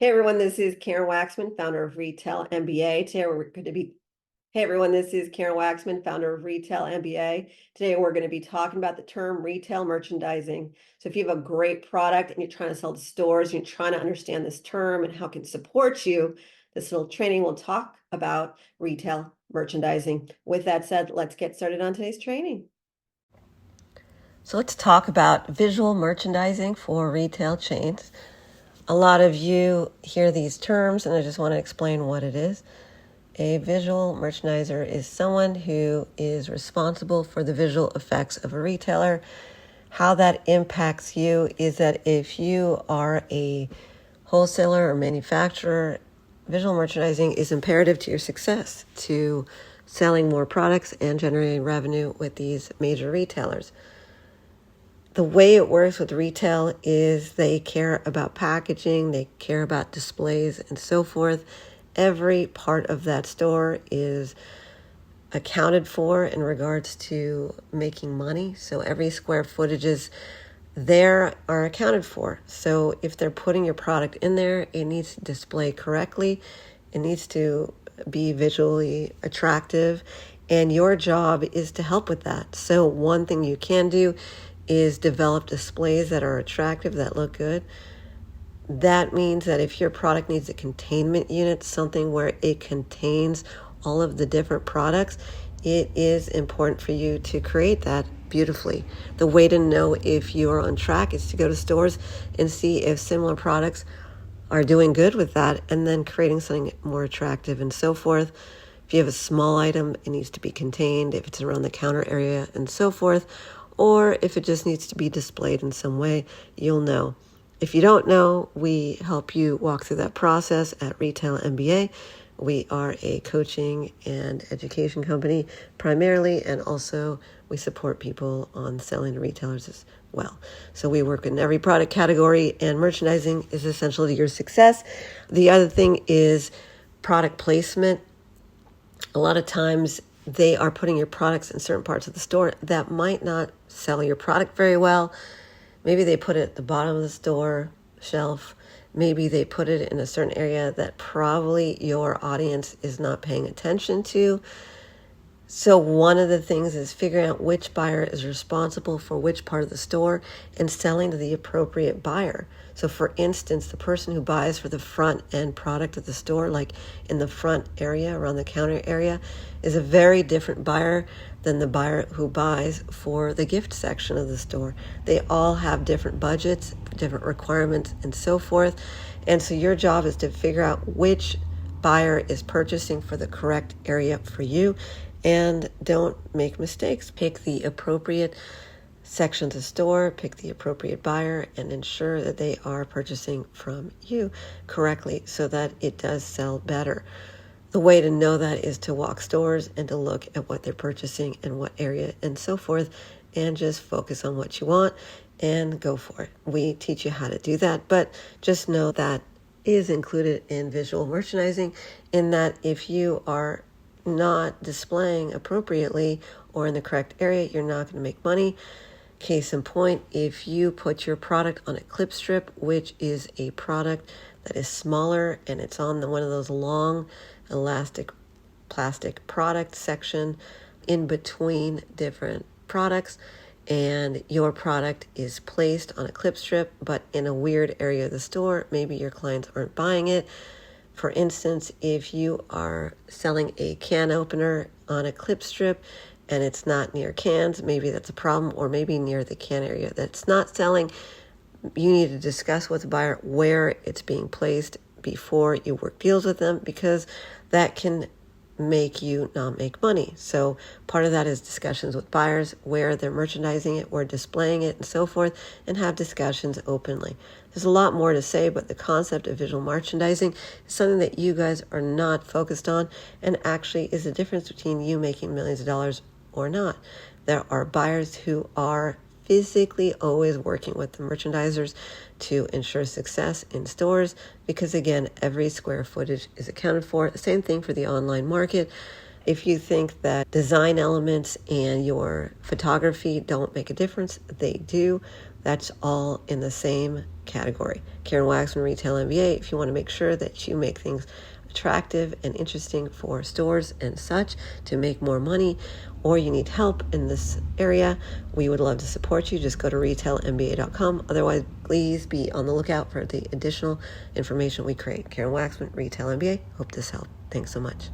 Hey everyone, this is Karen Waxman, founder of Retail MBA. Today we're going to be Hey everyone, this is Karen Waxman, founder of Retail MBA. Today we're going to be talking about the term retail merchandising. So if you have a great product and you're trying to sell to stores, and you're trying to understand this term and how it can support you, this little training will talk about retail merchandising. With that said, let's get started on today's training. So let's talk about visual merchandising for retail chains. A lot of you hear these terms, and I just want to explain what it is. A visual merchandiser is someone who is responsible for the visual effects of a retailer. How that impacts you is that if you are a wholesaler or manufacturer, visual merchandising is imperative to your success, to selling more products and generating revenue with these major retailers. The way it works with retail is they care about packaging, they care about displays and so forth. Every part of that store is accounted for in regards to making money. So every square footages there are accounted for. So if they're putting your product in there, it needs to display correctly. It needs to be visually attractive. And your job is to help with that. So one thing you can do is develop displays that are attractive, that look good. That means that if your product needs a containment unit, something where it contains all of the different products, it is important for you to create that beautifully. The way to know if you are on track is to go to stores and see if similar products are doing good with that, and then creating something more attractive and so forth. If you have a small item, it needs to be contained, if it's around the counter area and so forth, or if it just needs to be displayed in some way, you'll know. If you don't know, we help you walk through that process at Retail MBA. We are a coaching and education company primarily, and also we support people on selling to retailers as well. So we work in every product category, and merchandising is essential to your success. The other thing is product placement. A lot of times they are putting your products in certain parts of the store that might not sell your product very well. Maybe they put it at the bottom of the store shelf. Maybe they put it in a certain area that probably your audience is not paying attention to. So one of the things is figuring out which buyer is responsible for which part of the store and selling to the appropriate buyer. So for instance, the person who buys for the front end product of the store, like in the front area, around the counter area, is a very different buyer than the buyer who buys for the gift section of the store. They all have different budgets, different requirements, and so forth. And so your job is to figure out which buyer is purchasing for the correct area for you. And don't make mistakes. Pick the appropriate section to store, pick the appropriate buyer, and ensure that they are purchasing from you correctly so that it does sell better. The way to know that is to walk stores and to look at what they're purchasing and what area and so forth, and just focus on what you want and go for it. We teach you how to do that, but just know that is included in visual merchandising, in that if you are not displaying appropriately or in the correct area, you're not going to make money. Case in point, if you put your product on a clip strip, which is a product that is smaller and it's on one of those long elastic plastic product section in between different products, and your product is placed on a clip strip but in a weird area of the store, maybe your clients aren't buying it. For instance, if you are selling a can opener on a clip strip and it's not near cans, maybe that's a problem, or maybe near the can area that's not selling. You need to discuss with the buyer where it's being placed before you work deals with them, because that can make you not make money. So part of that is discussions with buyers, where they're merchandising it, where displaying it, and so forth, and have discussions openly. There's a lot more to say, but the concept of visual merchandising is something that you guys are not focused on, and actually is the difference between you making millions of dollars or not. There are buyers who are physically always working with the merchandisers to ensure success in stores, because again, every square footage is accounted for. The same thing for the online market. If you think that design elements and your photography don't make a difference, they do. That's all in the same category. Karen Waksman, Retail MBA. If you want to make sure that you make things attractive and interesting for stores and such to make more money, or you need help in this area, we would love to support you. Just go to retailmba.com. Otherwise, please be on the lookout for the additional information we create. Karen Waksman, Retail MBA. Hope this helped. Thanks so much.